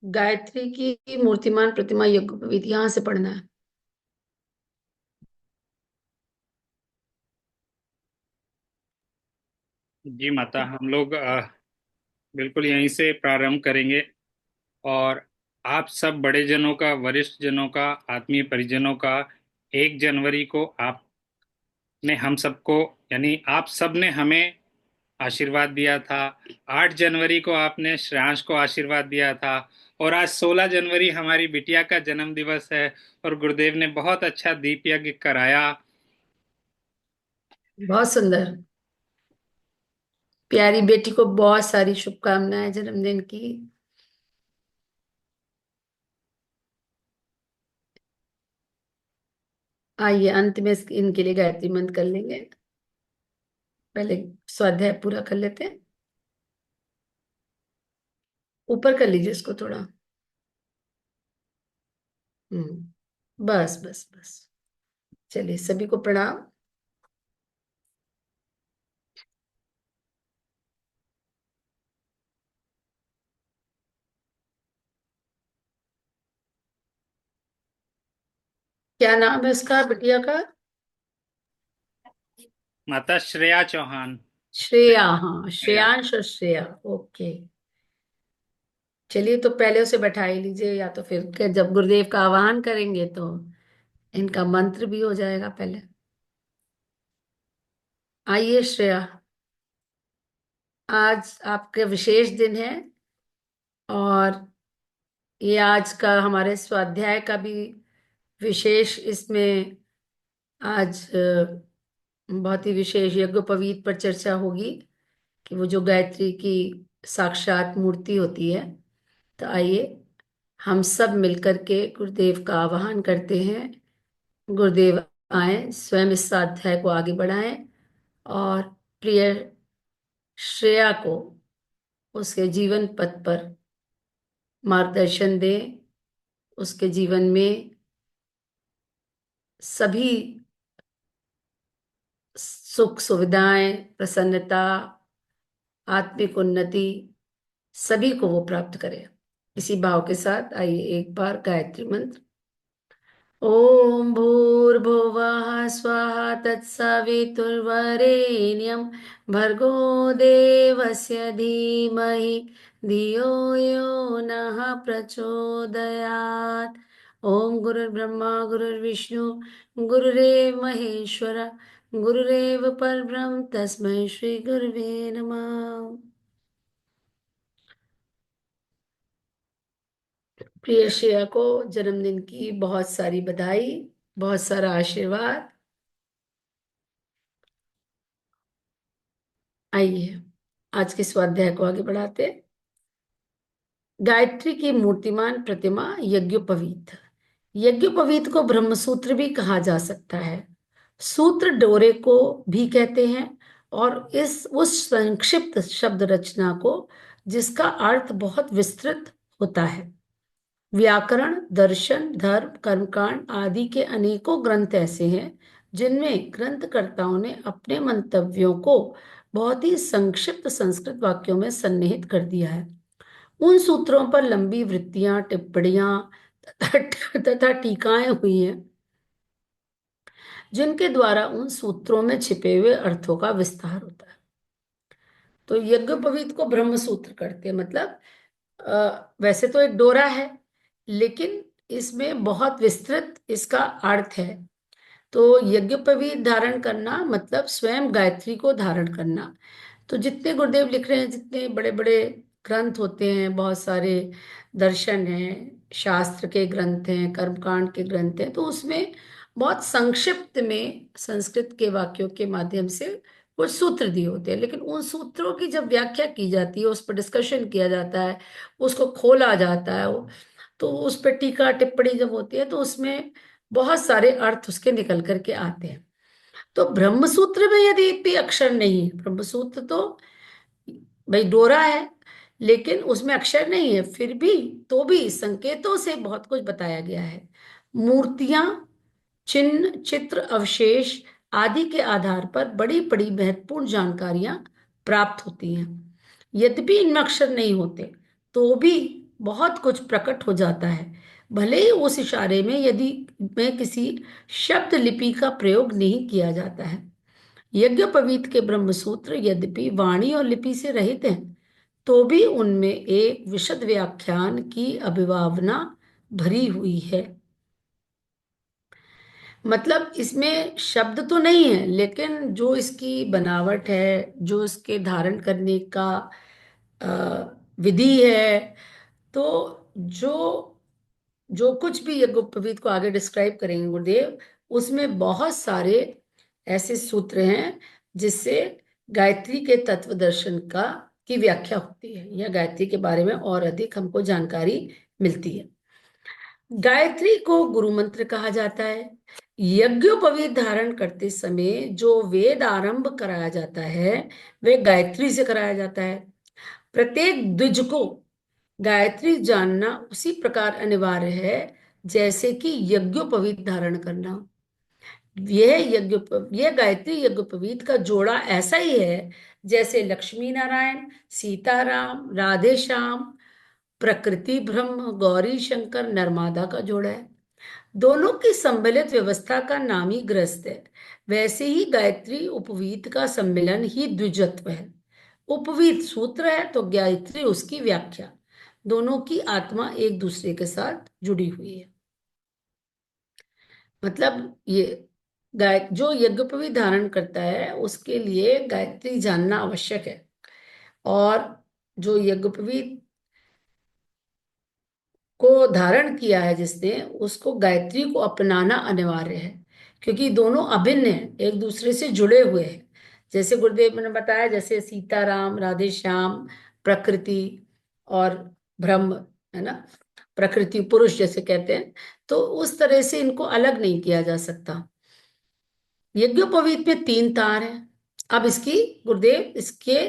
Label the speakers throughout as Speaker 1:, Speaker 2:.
Speaker 1: गायत्री की मूर्तिमान प्रतिमा यज्ञ विधि यहाँ से पढ़ना है।
Speaker 2: जी माता, हम लोग बिल्कुल यहीं से प्रारंभ करेंगे। और आप सब बड़े जनों का, वरिष्ठ जनों का, आत्मीय परिजनों का 1 जनवरी को आपने हम सबको, यानी आप सब ने हमें आशीर्वाद दिया था। 8 जनवरी को आपने श्रेयांश को आशीर्वाद दिया था। और आज 16 जनवरी हमारी बिटिया का जन्म दिवस है और गुरुदेव ने बहुत अच्छा दीप यज्ञ कराया।
Speaker 1: बहुत सुंदर। प्यारी बेटी को बहुत सारी शुभकामनाएं जन्मदिन की। आइए अंत में इनके लिए गायत्री मंत्र कर लेंगे। पहले स्वाध्याय पूरा कर लेते हैं। ऊपर कर लीजिए इसको थोड़ा। बस बस बस। चलिए सभी को प्रणाम। क्या नाम है इसका बिटिया का?
Speaker 2: माता श्रेया चौहान।
Speaker 1: श्रेया, हाँ
Speaker 2: श्रेया।
Speaker 1: श्रेयांश और श्रेया। ओके। चलिए तो पहले उसे बैठा ही लीजिए, या तो फिर जब गुरुदेव का आवाहन करेंगे तो इनका मंत्र भी हो जाएगा पहले। आइए श्रेया, आज आपका विशेष दिन है। और ये आज का हमारे स्वाध्याय का भी विशेष इसमें आज बहुत ही विशेष यज्ञोपवीत पर चर्चा होगी कि वो जो गायत्री की साक्षात मूर्ति होती है। तो आइए हम सब मिलकर के गुरुदेव का आवाहन करते हैं। गुरुदेव आए, स्वयं इस अध्याय को आगे बढ़ाएं और प्रिय श्रेया को उसके जीवन पथ पर मार्गदर्शन दें। उसके जीवन में सभी सुख सुविधाएं, प्रसन्नता, आत्मिक उन्नति सभी को वो प्राप्त करे। इसी भाव के साथ आइए एक बार गायत्री मंत्र। ओम भूर्भुवः स्वाहा तत्सवितुर्वरेण्यं भर्गो देवस्य धीमहि धियो यो नः प्रचोदयात्। ओम गुरुर्ब्रह्मा गुरुर्विष्णु गुरुरेव महेश्वर गुरुरेव परब्रह्म तस्मै श्री गुरुवे नमः। प्रिय श्रेया को जन्मदिन की बहुत सारी बधाई, बहुत सारा आशीर्वाद। आइए आज के स्वाध्याय को आगे बढ़ाते हैं। गायत्री की मूर्तिमान प्रतिमा यज्ञोपवीत। यज्ञोपवीत को ब्रह्मसूत्र भी कहा जा सकता है। सूत्र डोरे को भी कहते हैं। और इस उस संक्षिप्त शब्द रचना को जिसका अर्थ बहुत विस्तृत होता है। व्याकरण, दर्शन, धर्म, कर्मकांड आदि के अनेकों ग्रंथ ऐसे हैं जिनमें ग्रंथकर्ताओं ने अपने मंतव्यों को बहुत ही संक्षिप्त संस्कृत वाक्यों में सन्निहित कर दिया है। उन सूत्रों पर लंबी वृत्तियां, टिप्पणियां तथा टीकाएं हुई हैं जिनके द्वारा उन सूत्रों में छिपे हुए अर्थों का विस्तार होता है। तो यज्ञोपवीत को ब्रह्म सूत्र करते हैं, मतलब वैसे तो एक डोरा है, लेकिन इसमें बहुत विस्तृत इसका अर्थ है। तो यज्ञोपवीत धारण करना मतलब स्वयं गायत्री को धारण करना। तो जितने गुरुदेव लिख रहे हैं, जितने बड़े बड़े ग्रंथ होते हैं, बहुत सारे दर्शन हैं, शास्त्र के ग्रंथ हैं, कर्मकांड के ग्रंथ हैं, तो उसमें बहुत संक्षिप्त में संस्कृत के वाक्यों के माध्यम से कुछ सूत्र दिए होते हैं। लेकिन उन सूत्रों की जब व्याख्या की जाती है, उस पर डिस्कशन किया जाता है, उसको खोला जाता है, तो उस पर टीका टिप्पणी जब होती है तो उसमें बहुत सारे अर्थ उसके निकल करके आते हैं। तो ब्रह्मसूत्र में यदि एक भी अक्षर नहीं है, ब्रह्मसूत्र तो भाई डोरा है, लेकिन उसमें अक्षर नहीं है, फिर भी तो भी संकेतों से बहुत कुछ बताया गया है। मूर्तियां, चिन्ह, चित्र, अवशेष आदि के आधार पर बड़ी बड़ी महत्वपूर्ण जानकारियां प्राप्त होती हैं। यद्यपि इनमें अक्षर नहीं होते तो भी बहुत कुछ प्रकट हो जाता है। भले ही उस इशारे में यदि में किसी शब्द लिपि का प्रयोग नहीं किया जाता है। यज्ञोपवीत के ब्रह्म सूत्र यद्यपि वाणी और लिपि से रहित हैं, तो भी उनमें एक विशद व्याख्यान की अभिभावना भरी हुई है। मतलब इसमें शब्द तो नहीं है, लेकिन जो इसकी बनावट है, जो इसके धारण करने का अ, विधि है, तो जो जो कुछ भी यज्ञोपवीत को आगे डिस्क्राइब करेंगे गुरुदेव, उसमें बहुत सारे ऐसे सूत्र हैं जिससे गायत्री के तत्व दर्शन का की व्याख्या होती है, या गायत्री के बारे में और अधिक हमको जानकारी मिलती है। गायत्री को गुरु मंत्र कहा जाता है। यज्ञोपवीत धारण करते समय जो वेद आरंभ कराया जाता है, वे गायत्री से कराया जाता है। प्रत्येक द्विज को गायत्री जानना उसी प्रकार अनिवार्य है जैसे कि यज्ञोपवीत धारण करना। यह गायत्री यज्ञोपवीत का जोड़ा ऐसा ही है जैसे लक्ष्मी नारायण, सीताराम, राधे श्याम, प्रकृति ब्रह्म, गौरी शंकर, नर्मदा का जोड़ा है। दोनों की सम्मिलित व्यवस्था का नाम ही गृहस्थ है। वैसे ही गायत्री उपवीत का सम्मिलन ही द्विजत्व है। उपवीत सूत्र है तो गायत्री उसकी व्याख्या। दोनों की आत्मा एक दूसरे के साथ जुड़ी हुई है। मतलब ये जो यज्ञोपवीत धारण करता है उसके लिए गायत्री जानना आवश्यक है। और जो यज्ञोपवीत को धारण किया है जिसने, उसको गायत्री को अपनाना अनिवार्य है, क्योंकि दोनों अभिन्न हैं, एक दूसरे से जुड़े हुए हैं। जैसे गुरुदेव ने बताया, जैसे सीताराम, राधे श्याम, प्रकृति और ब्रह्म, है ना, प्रकृति पुरुष जैसे कहते हैं, तो उस तरह से इनको अलग नहीं किया जा सकता। यज्ञोपवीत में 3 तार हैं। अब इसकी गुरुदेव इसके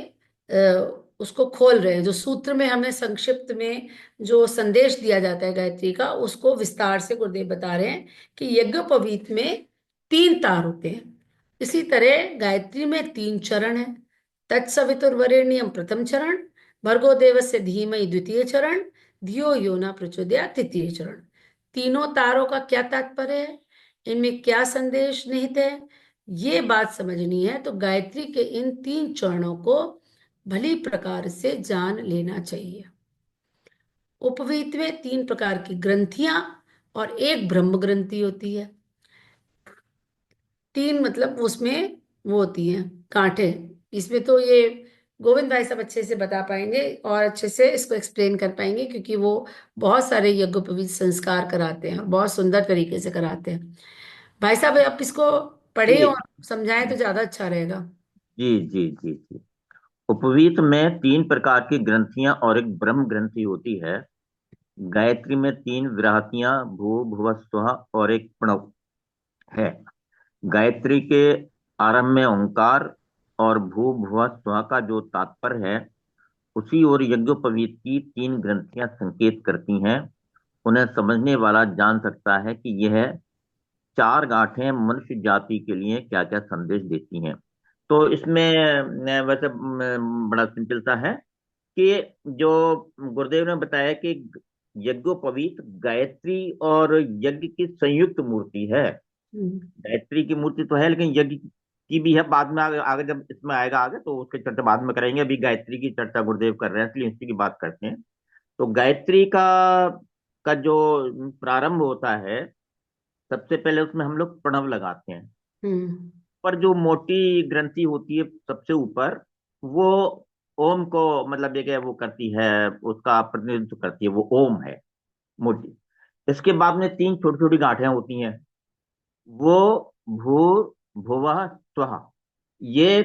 Speaker 1: उसको खोल रहे हैं। जो सूत्र में हमें संक्षिप्त में जो संदेश दिया जाता है गायत्री का, उसको विस्तार से गुरुदेव बता रहे हैं कि यज्ञोपवीत में 3 तार होते हैं। इसी तरह गायत्री में 3 चरण है। तत्सवितुर्वरेण्यम प्रथम चरण, भर्गो देवस्य धीमहि द्वितीय चरण, धियो यो न प्रचोदयात् तृतीय चरण। तीनों तारों का क्या तात्पर्य है, इनमें क्या संदेश निहित है, ये बात समझनी है तो गायत्री के इन 3 चरणों को भली प्रकार से जान लेना चाहिए। उपवीत में 3 प्रकार की ग्रंथियां और एक ब्रह्म ग्रंथि होती है। 3 मतलब उसमें वो होती हैं कांटे। इसमें तो ये गोविंद भाई साहब अच्छे से बता पाएंगे और अच्छे से इसको एक्सप्लेन कर पाएंगे, क्योंकि वो बहुत सारे यज्ञोपवीत संस्कार कराते हैं और बहुत सुंदर तरीके से कराते हैं। भाई साहब आप इसको पढ़े
Speaker 3: जी
Speaker 1: और समझाएं तो ज्यादा अच्छा रहेगा।
Speaker 3: जी जी जी जी। उपवीत में 3 प्रकार की ग्रंथियां और एक ब्रह्म ग्रंथि होती है। गायत्री में 3 व्राहतियां, भू भुव स्वः और एक प्रणव है। गायत्री के आरंभ में ओंकार और भू भुव स्वः का जो तात्पर्य है, उसी और यज्ञोपवीत की 3 ग्रंथियां संकेत करती हैं। उन्हें समझने वाला जान सकता है कि यह 4 गांठें मनुष्य जाति के लिए क्या क्या संदेश देती हैं। तो इसमें वैसे बड़ा सिंपल सा है कि जो गुरुदेव ने बताया कि यज्ञोपवीत गायत्री और यज्ञ की संयुक्त मूर्ति है।
Speaker 1: हम्म।
Speaker 3: गायत्री की मूर्ति तो है, लेकिन यज्ञ की भी है। बाद में आगे, आगे जब इसमें आएगा आगे तो उसकी चर्चा बाद में करेंगे। अभी गायत्री की चर्चा गुरुदेव कर रहे हैं, इसलिए इसी की बात करते हैं। तो गायत्री का जो प्रारंभ होता है, सबसे पहले उसमें हम लोग प्रणव लगाते हैं।
Speaker 1: हम्म।
Speaker 3: पर जो मोटी ग्रंथि होती है सबसे ऊपर, वो ओम को मतलब ये क्या वो करती है, उसका प्रतिनिधित्व करती है, वो ओम है मोटी। इसके बाद में 3 छोटी छोटी गांठें होती हैं, वो भू भुवः स्वः। ये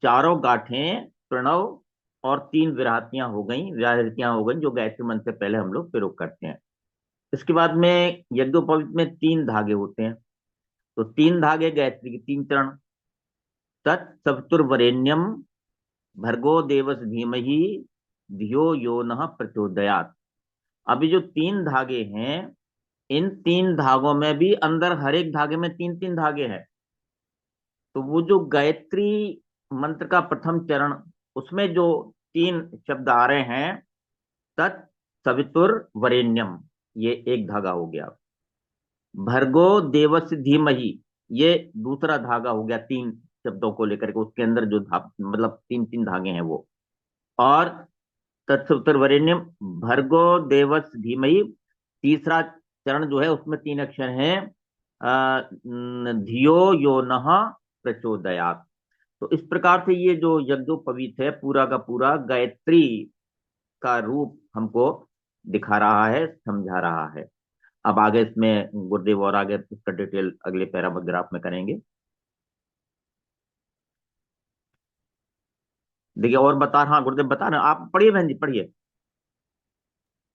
Speaker 3: चारों गांठें प्रणव और 3 विराहतियां हो गई, व्याहृतियां हो गई, जो गायत्री मंत्र से पहले हम लोग प्रयोग करते हैं। इसके बाद में यज्ञोपवीत में 3 धागे होते हैं। तो 3 धागे गायत्री के 3 चरण। तत्सवितुर्वरेण्यम भर्गो देवस धीमहि धियो यो नः प्रचोदयात्। अभी जो 3 धागे हैं, इन 3 धागों में भी अंदर हर एक धागे में 3 3 धागे हैं। तो वो जो गायत्री मंत्र का प्रथम चरण, उसमें जो 3 शब्द आ रहे हैं, तत् सवितुर्वरेण्यम, ये एक धागा हो गया। भर्गो देवस्य धीमहि, ये दूसरा धागा हो गया, तीन शब्दों को लेकर के उसके अंदर जो मतलब तीन तीन धागे हैं वो। और तत्सवितुर्वरेण्यम भर्गो देवस्य धीमहि, तीसरा चरण जो है उसमें तीन अक्षर हैं, धियो यो नः प्रचोदयात्। तो इस प्रकार से ये जो यज्ञोपवीत है पूरा का पूरा गायत्री का रूप हमको दिखा रहा है, समझा रहा है। अब आगे इसमें गुरुदेव और आगे इसका डिटेल अगले पैराग्राफ में करेंगे। देखिए और बता, हाँ गुरुदेव बता रहे हैं, आप पढ़िए बहन जी पढ़िए।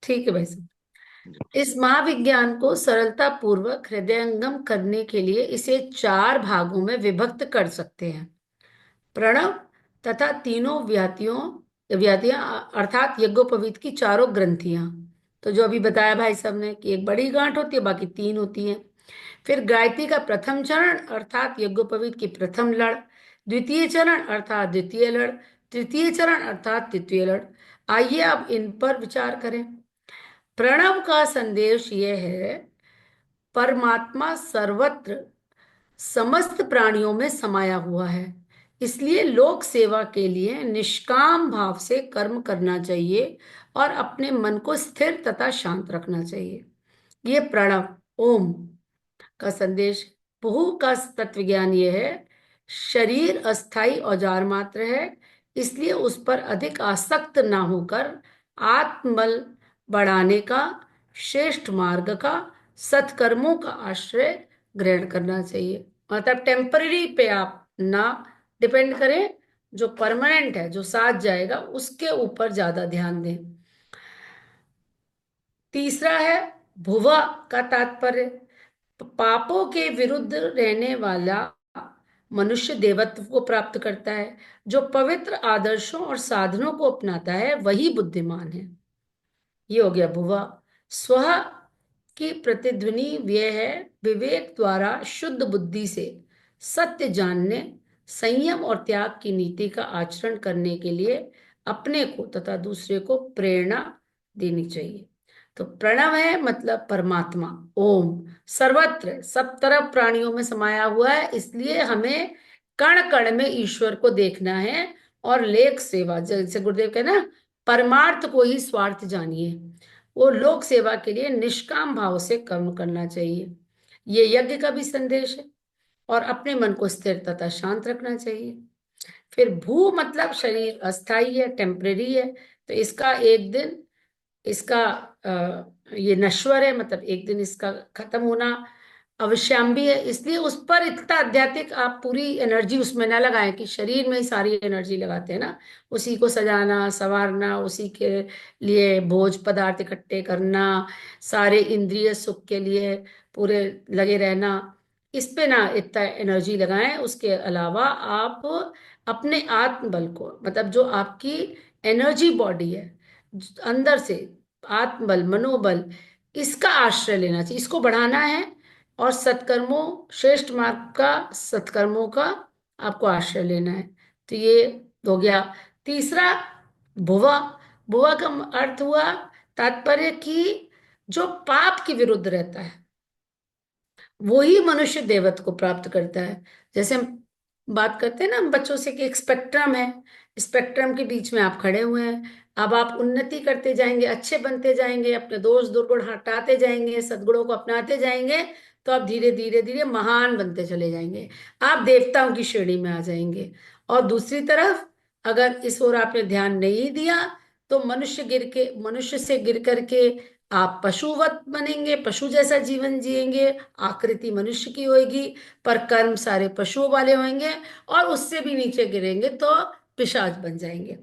Speaker 1: ठीक है भाई साहब। इस महाविज्ञान को सरलता पूर्वक हृदयंगम करने के लिए इसे चार भागों में विभक्त कर सकते हैं। प्रणव तथा तीनों व्यातियां अर्थात यज्ञोपवीत की चारों ग्रंथियां। तो जो अभी बताया भाई साहब ने कि एक बड़ी गांठ होती है, बाकी तीन होती हैं। फिर गायत्री का प्रथम चरण अर्थात यज्ञोपवीत की प्रथम लड़, द्वितीय चरण अर्थात द्वितीय लड़, तृतीय चरण अर्थात तृतीय लड़। आइए अब इन पर विचार करें। प्रणव का संदेश यह है, परमात्मा सर्वत्र समस्त प्राणियों में समाया हुआ है, इसलिए लोक सेवा के लिए निष्काम भाव से कर्म करना चाहिए और अपने मन को स्थिर तथा शांत रखना चाहिए। ये प्रणव ओम का संदेश। बहु का तत्व ज्ञान ये है, शरीर अस्थाई औजार मात्र है, इसलिए उस पर अधिक आसक्त ना होकर आत्मबल बढ़ाने का, श्रेष्ठ मार्ग का, सत्कर्मों का आश्रय ग्रहण करना चाहिए। मतलब टेम्पररी पे आप ना डिपेंड करें, जो परमानेंट है, जो साथ जाएगा, उसके ऊपर ज्यादा ध्यान दें। तीसरा है भुवा का तात्पर्य, पापों के विरुद्ध रहने वाला मनुष्य देवत्व को प्राप्त करता है। जो पवित्र आदर्शों और साधनों को अपनाता है वही बुद्धिमान है। ये हो गया भुवा। स्व की प्रतिध्वनि व्यय है, विवेक द्वारा शुद्ध बुद्धि से सत्य जानने, संयम और त्याग की नीति का आचरण करने के लिए अपने को तथा दूसरे को प्रेरणा देनी चाहिए। तो प्रणव है मतलब परमात्मा ओम, सर्वत्र सब तरफ प्राणियों में समाया हुआ है, इसलिए हमें कण कण में ईश्वर को देखना है। और लेख सेवा, जैसे गुरुदेव कहना, परमार्थ को ही स्वार्थ जानिए। वो लोक सेवा के लिए निष्काम भाव से कर्म करना चाहिए, ये यज्ञ का भी संदेश है। और अपने मन को स्थिर तथा शांत रखना चाहिए। फिर भू मतलब शरीर अस्थाई है, टेम्परेरी है, तो इसका एक दिन इसका ये नश्वर है, मतलब एक दिन इसका खत्म होना अवश्यम्बी है, इसलिए उस पर इतना आध्यात्मिक आप पूरी एनर्जी उसमें ना लगाएं कि शरीर में ही सारी एनर्जी लगाते हैं ना, उसी को सजाना संवारना, उसी के लिए भोज पदार्थ इकट्ठे करना, सारे इंद्रिय सुख के लिए पूरे लगे रहना, इस पे ना इतना एनर्जी लगाएं। उसके अलावा आप अपने आत्मबल को, मतलब जो आपकी एनर्जी बॉडी है अंदर से, आत्मबल मनोबल, इसका आश्रय लेना चाहिए, इसको बढ़ाना है। और सत्कर्मों, श्रेष्ठ मार्ग का, सत्कर्मों का आपको आश्रय लेना है। तो ये हो गया। तीसरा भुवा, भुवा का अर्थ हुआ तात्पर्य कि जो पाप के विरुद्ध रहता है वो ही मनुष्य देवत्व को प्राप्त करता है। जैसे हम बात करते हैं ना हम बच्चों से कि एक स्पेक्ट्रम है, स्पेक्ट्रम के बीच में आप खड़े हुए हैं। अब आप उन्नति करते जाएंगे, अच्छे बनते जाएंगे, अपने दोष दुर्गुण हटाते जाएंगे, सद्गुणों को अपनाते जाएंगे, तो आप धीरे धीरे धीरे महान बनते चले जाएंगे, आप देवताओं की श्रेणी में आ जाएंगे। और दूसरी तरफ अगर इस ओर आपने ध्यान नहीं दिया तो मनुष्य से गिर करके आप पशुवत बनेंगे, पशु जैसा जीवन जिएंगे, आकृति मनुष्य की होगी पर कर्म सारे पशुओं वाले होंगे, और उससे भी नीचे गिरेंगे तो पिशाच बन जाएंगे।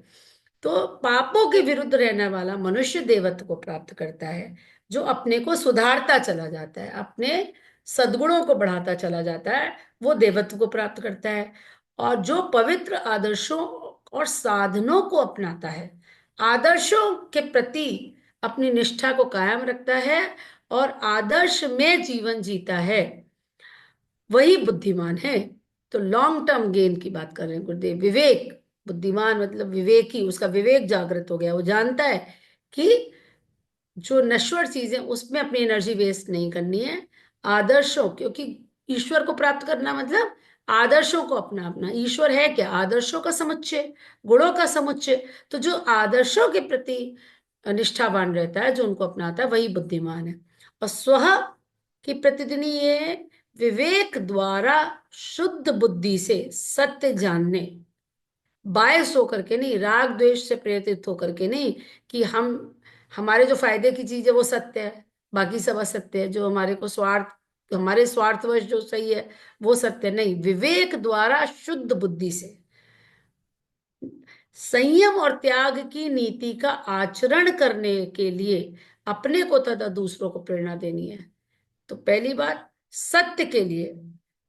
Speaker 1: तो पापों के विरुद्ध रहने वाला मनुष्य देवत्व को प्राप्त करता है, जो अपने को सुधारता चला जाता है, अपने सद्गुणों को बढ़ाता चला जाता है, वो देवत्व को प्राप्त करता है। और जो पवित्र आदर्शों और साधनों को अपनाता है, आदर्शों के प्रति अपनी निष्ठा को कायम रखता है और आदर्श में जीवन जीता है, वही बुद्धिमान है। तो लॉन्ग टर्म गेन की बात कर रहे हैं गुरुदेव। विवेक, बुद्धिमान मतलब विवेकी, उसका विवेक जागृत हो गया, वो जानता है कि जो नश्वर चीजें उसमें अपनी एनर्जी वेस्ट नहीं करनी है। आदर्शों, क्योंकि ईश्वर को प्राप्त करना मतलब आदर्शों को अपना अपना। ईश्वर है क्या? आदर्शों का समुच्चय, गुणों का समुच्चय। तो जो आदर्शों के प्रति निष्ठावान रहता है, जो उनको अपनाता है, वही बुद्धिमान है। और स्व की प्रतिदिनी ये विवेक द्वारा शुद्ध बुद्धि से सत्य जानने, बायस होकर के नहीं, राग द्वेष से प्रेरित होकर के नहीं, कि हम हमारे जो फायदे की चीज है वो सत्य है, बाकी सब असत्य है, जो हमारे को स्वार्थ, हमारे स्वार्थवश जो सही है वो सत्य नहीं। विवेक द्वारा शुद्ध बुद्धि से संयम और त्याग की नीति का आचरण करने के लिए अपने को तथा दूसरों को प्रेरणा देनी है। तो पहली बात, सत्य के लिए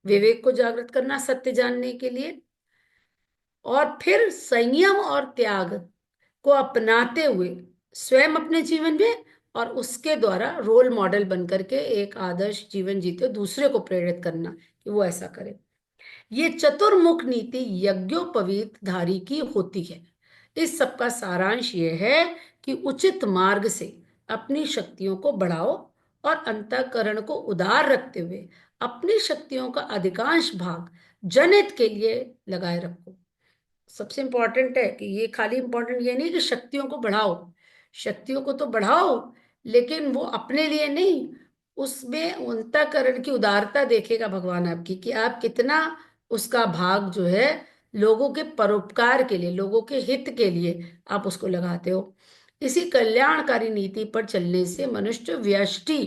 Speaker 1: विवेक को जागृत करना, सत्य जानने के लिए। और फिर संयम और त्याग को अपनाते हुए स्वयं अपने जीवन में, और उसके द्वारा रोल मॉडल बन करके एक आदर्श जीवन जीते, दूसरे को प्रेरित करना कि वो ऐसा करे। ये चतुर्मुख नीति यज्ञोपवीत धारी की होती है। इस सब का सारांश ये है कि उचित मार्ग से अपनी शक्तियों को बढ़ाओ और अंतःकरण को उदार रखते हुए अपनी शक्तियों का अधिकांश भाग जनहित के लिए लगाए रखो। सबसे इंपॉर्टेंट है कि ये खाली इंपॉर्टेंट ये नहीं कि शक्तियों को बढ़ाओ, शक्तियों को तो बढ़ाओ, लेकिन वो अपने लिए नहीं, उसमें अंतःकरण की उदारता देखेगा भगवान आपकी, कि आप कितना उसका भाग जो है लोगों के परोपकार के लिए, लोगों के हित के लिए आप उसको लगाते हो। इसी कल्याणकारी नीति पर चलने से मनुष्य व्यष्टि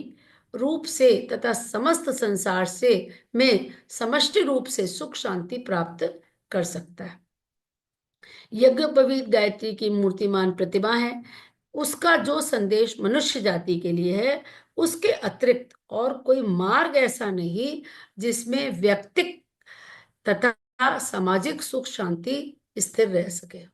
Speaker 1: रूप से तथा समस्त संसार से में समष्टि रूप से सुख शांति प्राप्त कर सकता है। यज्ञोपवीत गायत्री की मूर्तिमान प्रतिभा है। उसका जो संदेश मनुष्य जाति के लिए है, उसके अतिरिक्त और कोई मार्ग ऐसा नहीं जिसमें व्यक्तिक तथा सामाजिक सुख शांति स्थिर रह सके।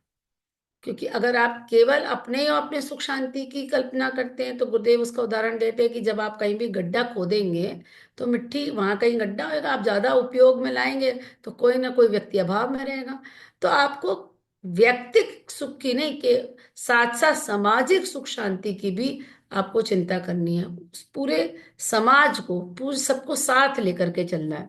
Speaker 1: क्योंकि अगर आप केवल अपने और अपने सुख शांति की कल्पना करते हैं, तो गुरुदेव उसका उदाहरण देते हैं कि जब आप कहीं भी गड्ढा खोदेंगे तो मिट्टी वहां कहीं गड्ढा होगा, आप ज्यादा उपयोग में लाएंगे तो कोई ना कोई व्यक्ति अभाव में रहेगा। तो आपको व्यक्तिक सुख की नहीं, के साथ साथ सामाजिक सुख शांति की भी आपको चिंता करनी है। उस पूरे समाज को, पूरे सबको साथ लेकर के चलना है।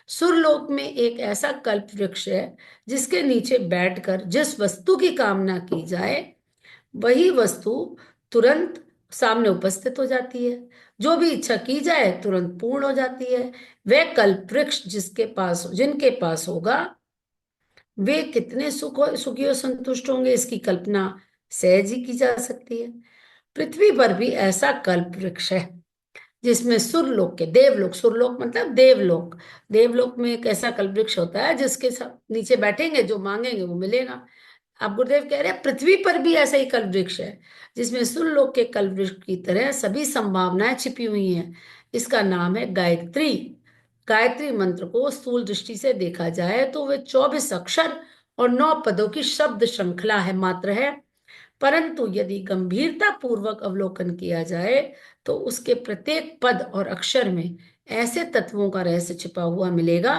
Speaker 1: सुरलोक में एक ऐसा कल्प वृक्ष है जिसके नीचे बैठकर जिस वस्तु की कामना की जाए वही वस्तु तुरंत सामने उपस्थित हो जाती है। जो भी इच्छा की जाए तुरंत पूर्ण हो जाती है। वह कल्प वृक्ष जिनके पास होगा, वे कितने सुखी और संतुष्ट होंगे, इसकी कल्पना सहज ही की जा सकती है। पृथ्वी पर भी ऐसा कल्प वृक्ष है जिसमें सुरलोक के देवलोक, सुरलोक मतलब देवलोक, देवलोक में एक ऐसा कल्प वृक्ष होता है जिसके सब नीचे बैठेंगे, जो मांगेंगे वो मिलेगा। अब गुरुदेव कह रहे हैं पृथ्वी पर भी ऐसा ही कल्प वृक्ष है जिसमें सुरलोक के कल्प वृक्ष की तरह सभी संभावनाएं छिपी हुई हैं। इसका नाम है गायत्री। गायत्री मंत्र को स्थूल दृष्टि से देखा जाए तो वे 24 अक्षर और 9 पदों की शब्द श्रृंखला है मात्र है। परंतु यदि गंभीरता पूर्वक अवलोकन किया जाए तो उसके प्रत्येक पद और अक्षर में ऐसे तत्वों का रहस्य छिपा हुआ मिलेगा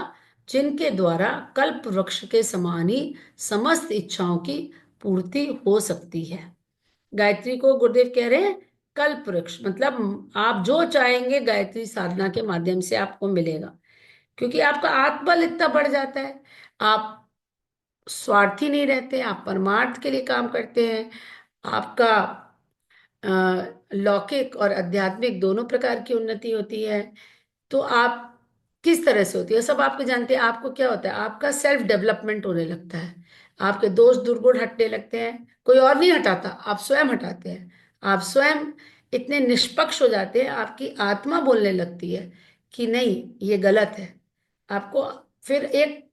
Speaker 1: जिनके द्वारा कल्प वृक्ष के समान ही समस्त इच्छाओं की पूर्ति हो सकती है। गायत्री को गुरुदेव कह रहे हैं कल्प वृक्ष, मतलब आप जो चाहेंगे गायत्री साधना के माध्यम से आपको मिलेगा। क्योंकि आपका आत्मबल इतना बढ़ जाता है, आप स्वार्थी नहीं रहते, आप परमार्थ के लिए काम करते हैं। आपका लौकिक और आध्यात्मिक दोनों प्रकार की उन्नति होती है। तो आप किस तरह से होती है सब आपको जानते हैं। आपको क्या होता है, आपका सेल्फ डेवलपमेंट होने लगता है, आपके दोष दुर्गुण हटने लगते हैं। कोई और नहीं हटाता, आप स्वयं हटाते हैं। आप स्वयं इतने निष्पक्ष हो जाते हैं, आपकी आत्मा बोलने लगती है कि नहीं ये गलत है। आपको फिर एक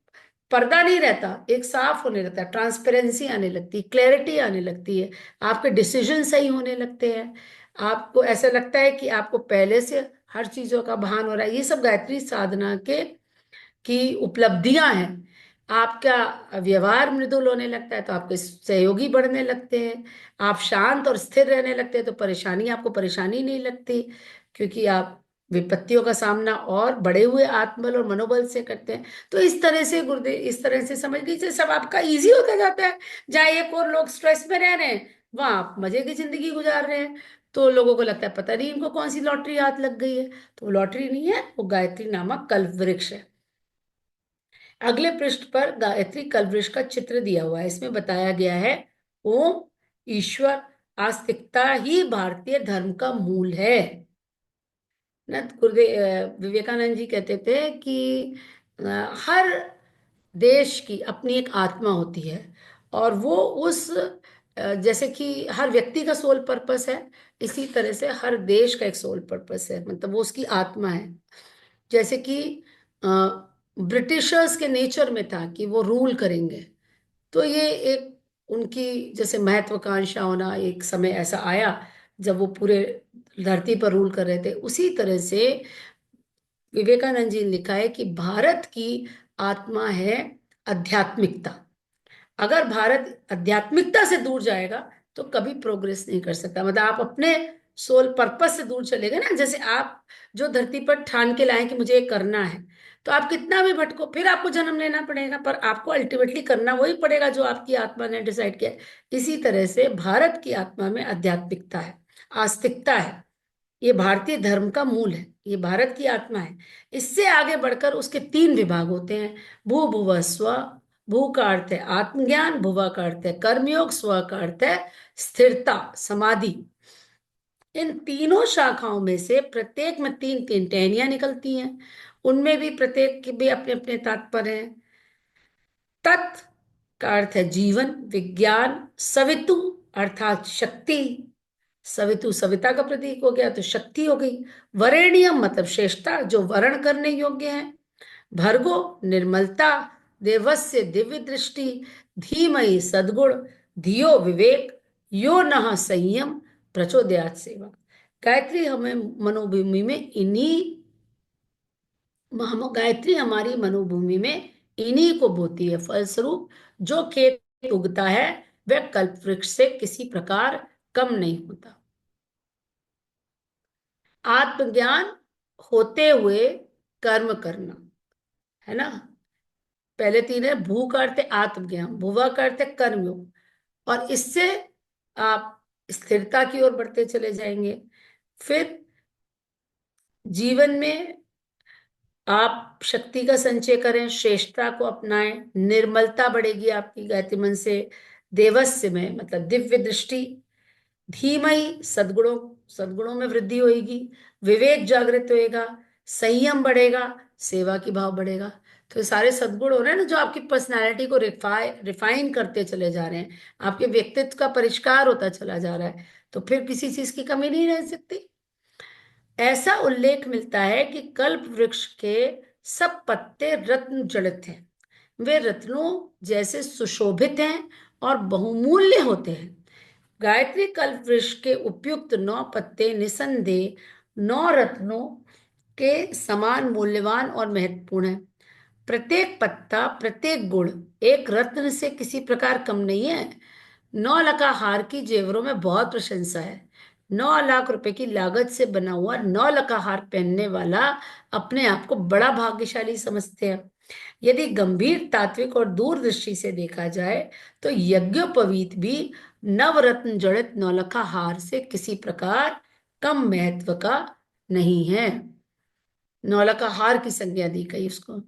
Speaker 1: पर्दा नहीं रहता, एक साफ होने लगता है, ट्रांसपेरेंसी आने लगती है, क्लैरिटी आने लगती है, आपके डिसीजन सही होने लगते हैं। आपको ऐसा लगता है कि आपको पहले से हर चीजों का भान हो रहा है। ये सब गायत्री साधना के की उपलब्धियां हैं। आपका व्यवहार मृदुल होने लगता है तो आपके सहयोगी बढ़ने लगते हैं। आप शांत और स्थिर रहने लगते हैं तो आपको परेशानी नहीं लगती, क्योंकि आप विपत्तियों का सामना और बढ़े हुए आत्मबल और मनोबल से करते हैं। तो इस तरह से गुरुदेव, इस तरह से समझ लीजिए सब आपका इजी होता जाता है। जहाँ एक और लोग स्ट्रेस में रह रहे हैं, वहां आप मजे की जिंदगी गुजार रहे हैं। तो लोगों को लगता है पता नहीं इनको कौन सी लॉटरी हाथ लग गई है। तो वो लॉटरी नहीं है, वो गायत्री नामक कल्प वृक्ष है। अगले पृष्ठ पर गायत्री कल्प वृक्ष का चित्र दिया हुआ है। इसमें बताया गया है, ओम, ईश्वर, आस्तिकता ही भारतीय धर्म का मूल है। ना गुरुदेव विवेकानंद जी कहते थे कि हर देश की अपनी एक आत्मा होती है, और वो उस जैसे कि हर व्यक्ति का सोल पर्पस है, इसी तरह से हर देश का एक सोल पर्पस है, मतलब वो उसकी आत्मा है। जैसे कि ब्रिटिशर्स के नेचर में था कि वो रूल करेंगे, तो ये एक उनकी जैसे महत्वाकांक्षा होना, एक समय ऐसा आया जब वो पूरे धरती पर रूल कर रहे थे। उसी तरह से विवेकानंद जी ने लिखा है कि भारत की आत्मा है आध्यात्मिकता। अगर भारत आध्यात्मिकता से दूर जाएगा तो कभी प्रोग्रेस नहीं कर सकता। मतलब आप अपने सोल पर्पस से दूर चले गए ना, जैसे आप जो धरती पर ठान के लाए कि मुझे ये करना है, तो आप कितना भी भटको फिर आपको जन्म लेना पड़ेगा, पर आपको अल्टीमेटली करना वही पड़ेगा जो आपकी आत्मा ने डिसाइड किया है। इसी तरह से भारत की आत्मा में आध्यात्मिकता है, आस्तिकता है। ये भारतीय धर्म का मूल है, ये भारत की आत्मा है। इससे आगे बढ़कर उसके तीन विभाग होते हैं, भू भुव स्व। भू का अर्थ है आत्मज्ञान, भुवा का अर्थ है कर्मयोग, स्व का अर्थ है स्थिरता, समाधि। इन तीनों शाखाओं में से प्रत्येक में तीन तीन टहनियां निकलती हैं। उनमें भी प्रत्येक के भी अपने अपने तात्पर्य हैं। तत् का अर्थ है जीवन, विज्ञान, सवितु अर्थात शक्ति। सवितु सविता का प्रतीक हो गया तो शक्ति हो गई। वरेण्यम मतलब श्रेष्ठता, जो वर्ण करने योग्य है। भर्गो निर्मलता, देवस्य दिव्य दृष्टि। धीमहि सद्गुण, धियो विवेक, यो नः संयम, प्रचोदयात् सेवा। गायत्री हमें मनोभूमि में इन्हीं गायत्री हमारी मनोभूमि में इन्हीं को बोती है। फलस्वरूप जो खेत उगता है वह कल्प वृक्ष से किसी प्रकार कम नहीं होता। आत्मज्ञान होते हुए कर्म करना, है ना। पहले तीन है, भू का अर्थ है आत्मज्ञान, भुवा का अर्थ है कर्मयोग, और इससे आप स्थिरता की ओर बढ़ते चले जाएंगे। फिर जीवन में आप शक्ति का संचय करें, श्रेष्ठता को अपनाएं, निर्मलता बढ़ेगी आपकी गायत्री मन से। देवस्य में मतलब दिव्य दृष्टि। धीमहि सद्गुणों, सद्गुणों में वृद्धि होगी। विवेक जागृत होएगा। संयम बढ़ेगा, सेवा की भाव बढ़ेगा। तो ये सारे सद्गुण हो रहे हैं ना, जो आपकी पर्सनालिटी को रिफाइन करते चले जा रहे हैं, आपके व्यक्तित्व का परिष्कार होता चला जा रहा है। तो फिर किसी चीज की कमी नहीं रह सकती। ऐसा उल्लेख मिलता है कि कल्प वृक्ष के सब पत्ते रत्न जड़ित हैं। वे रत्नों जैसे सुशोभित हैं और बहुमूल्य होते हैं। गायत्री कल्प वृक्ष के उपयुक्त 9 पत्ते निसंदेह 9 रत्नों के समान मूल्यवान और महत्वपूर्ण है। प्रत्येक पत्ता, प्रत्येक गुण एक रत्न से किसी प्रकार कम नहीं है। 9 लका हार की जेवरों में बहुत प्रशंसा है। 9 लाख रुपए की लागत से बना हुआ 9 लका हार पहनने वाला अपने आप को बड़ा भाग्यशाली समझते हैं। यदि गंभीर तात्विक और दूरदृष्टि से देखा जाए तो यज्ञोपवीत भी नवरत्न जड़ित 9 लका हार से किसी प्रकार कम महत्व का नहीं है। 9 लका हार की संज्ञा दी गई उसको।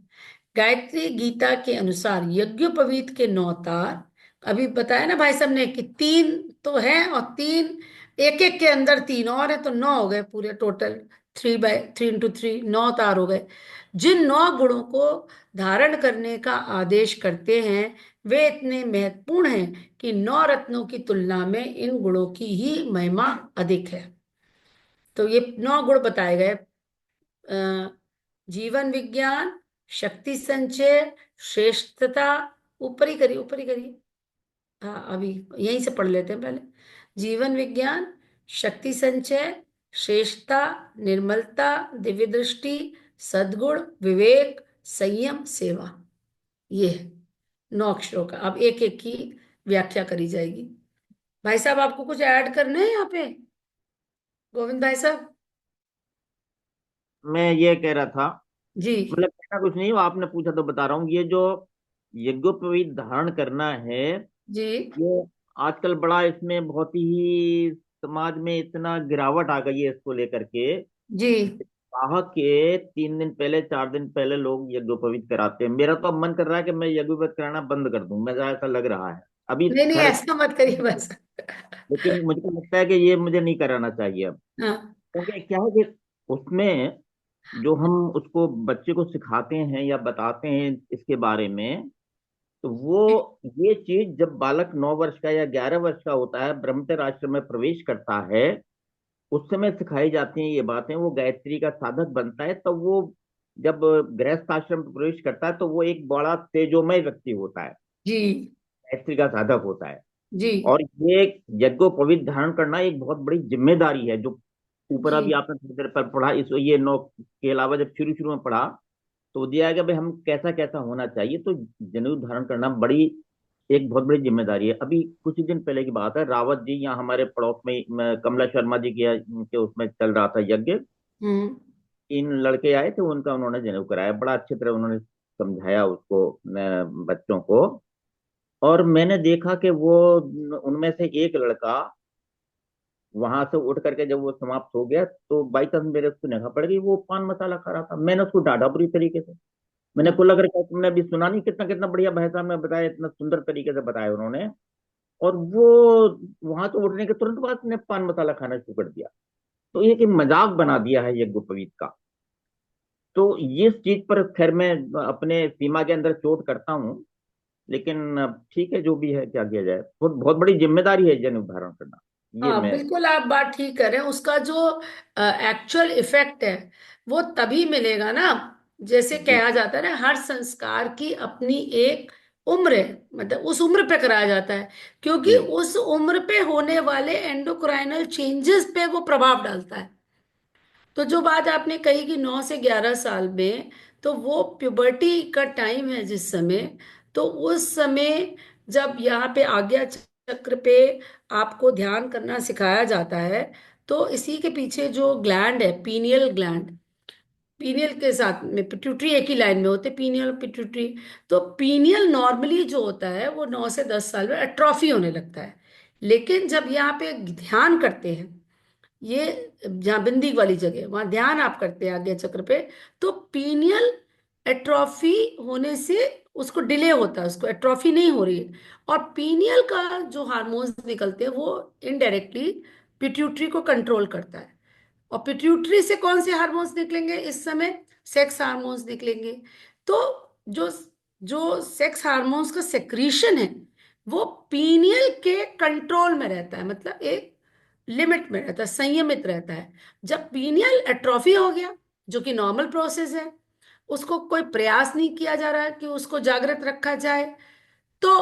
Speaker 1: गायत्री गीता के अनुसार यज्ञोपवीत के 9 तार, अभी बताया ना भाई साहब ने कि तीन तो है, और तीन एक एक के अंदर तीन और है, तो 9 हो गए पूरे टोटल। 3 बाय 3 इंटू 3 9 तार हो गए। जिन 9 गुणों को धारण करने का आदेश करते हैं वे इतने महत्वपूर्ण हैं कि 9 रत्नों की तुलना में इन गुणों की ही महिमा अधिक है। तो ये 9 गुण बताए गए, जीवन विज्ञान, शक्ति संचय, श्रेष्ठता। ऊपर ही करिए, ऊपर ही करिए। हाँ, अभी यहीं से पढ़ लेते हैं पहले। जीवन विज्ञान, शक्ति संचय, श्रेष्ठता, निर्मलता, दिव्य दृष्टि, सद्गुण, विवेक, संयम, सेवा। ये है 9 अक्षरों का। अब एक एक की व्याख्या करी जाएगी। भाई साहब आपको कुछ ऐड करना है यहाँ पे, गोविंद भाई साहब?
Speaker 3: मैं ये कह रहा था,
Speaker 1: जी।
Speaker 3: मतलब कहना कुछ नहीं, आपने पूछा तो बता रहा हूँ। ये जो यज्ञोपवीत धारण करना है,
Speaker 1: जी।
Speaker 3: ये आजकल बड़ा इसमें बहुत ही समाज में इतना गिरावट आ गई है इसको लेकर के।
Speaker 1: जी।
Speaker 3: कहा के 3 दिन पहले 4 दिन पहले लोग यज्ञोपवीत कराते हैं। मेरा तो अब मन कर रहा है कि मैं यज्ञोपवीत कराना बंद कर दूं, मेरा ऐसा लग रहा है अभी।
Speaker 1: नहीं नहीं,
Speaker 3: खैर,
Speaker 1: ऐसा मत करिए बस।
Speaker 3: लेकिन मुझे लगता है कि ये मुझे नहीं कराना चाहिए अब।
Speaker 1: हाँ।
Speaker 3: क्योंकि क्या है कि उसमें जो हम उसको बच्चे को सिखाते हैं या बताते हैं इसके बारे में, तो वो ये चीज जब बालक 9 वर्ष का या 11 वर्ष का होता है, ब्रह्मचर्य आश्रम में प्रवेश करता है, उस समय सिखाई जाती हैं ये बातें, वो गायत्री का साधक बनता है। तो वो जब गृहस्थ आश्रम में प्रवेश करता है तो वो एक बड़ा तेजोमय व्यक्ति होता है,
Speaker 1: जी।
Speaker 3: गायत्री का साधक होता है।
Speaker 1: जी।
Speaker 3: और ये यज्ञोपवीत धारण करना एक बहुत बड़ी जिम्मेदारी है, जो ऊपर
Speaker 1: जी।
Speaker 3: अभी आपने थोड़ी देर पर पढ़ा। इस ये 9 के अलावा जब शुरू शुरू में पढ़ा तो दिया गया भाई हम कैसा कैसा होना चाहिए। तो जनेऊ धारण करना बड़ी एक बहुत बड़ी जिम्मेदारी है। अभी कुछ ही दिन पहले की बात है, रावत जी यहाँ हमारे पड़ोस में कमला शर्मा जी के उसमें चल रहा था यज्ञ।
Speaker 1: हम्म।
Speaker 3: 3 लड़के आए थे, उनका उन्होंने जनेऊ कराया, बड़ा अच्छी तरह उन्होंने समझाया उसको, बच्चों को। और मैंने देखा कि वो उनमें से एक लड़का वहां से उठ करके जब वो समाप्त हो गया तो बाई चांस मेरे उसको निगाह पड़ गई, वो पान मसाला खा रहा था। मैंने उसको डांटा बुरी तरीके से। मैंने
Speaker 1: हम्म।
Speaker 3: को लग रहा है तुमने अभी सुना नहीं, कितना कितना बढ़िया भाषा में बताया, इतना सुंदर तरीके से बताया उन्होंने। और वो वहां से उठने के तुरंत बाद ने पान मसाला खाना शुरू कर दिया। तो ये कि मजाक बना दिया है यज्ञोपवीत का। तो इस चीज पर खैर मैं अपने सीमा के अंदर चोट करता हूँ। लेकिन अब ठीक है, जो भी है क्या किया जाए, बहुत बहुत बड़ी जिम्मेदारी है जन धारण करना। ये
Speaker 1: हाँ,
Speaker 3: मैं।
Speaker 1: बिल्कुल आप बात ठीक कर रहे हैं। उसका जो एक्चुअल इफेक्ट है वो तभी मिलेगा ना, जैसे
Speaker 3: जी
Speaker 1: कहा जाता है ना, हर संस्कार की अपनी एक उम्र है, मतलब उस उम्र पे कराया जाता है, क्योंकि
Speaker 3: जी
Speaker 1: उस उम्र पे होने वाले एंडोक्राइनल चेंजेस पे वो प्रभाव डालता है। तो जो बात आपने कही कि 9 से 11 साल में, तो वो प्यूबर्टी का टाइम है जिस समय, तो उस समय जब यहाँ पे आज्ञा चक्र पे आपको ध्यान करना सिखाया जाता है, तो इसी के पीछे जो ग्लैंड है, पीनियल ग्लैंड, पीनियल के साथ में पिट्यूटरी एक ही लाइन में होते, पीनियल पिट्यूटरी। तो पीनियल नॉर्मली जो होता है वो 9 से 10 साल में एट्रॉफी होने लगता है। लेकिन जब यहाँ पे ध्यान करते हैं, ये जहाँ बिंदी वाली जगह वहां ध्यान आप करते हैं आज्ञा चक्र पे, तो पीनियल एट्रॉफी होने से उसको डिले होता है, उसको एट्रॉफी नहीं हो रही है। और पीनियल का जो हार्मोन्स निकलते हैं वो इनडायरेक्टली पिट्यूटरी को कंट्रोल करता है। और पिट्यूटरी से कौन से हार्मोन्स निकलेंगे इस समय? सेक्स हार्मोन्स निकलेंगे। तो जो जो सेक्स हार्मोन्स का सेक्रीशन है वो पीनियल के कंट्रोल में रहता है, मतलब एक लिमिट में रहता है, संयमित रहता है। जब पीनियल एट्रोफी हो गया, जो कि नॉर्मल प्रोसेस है, उसको कोई प्रयास नहीं किया जा रहा है कि उसको जागृत रखा जाए, तो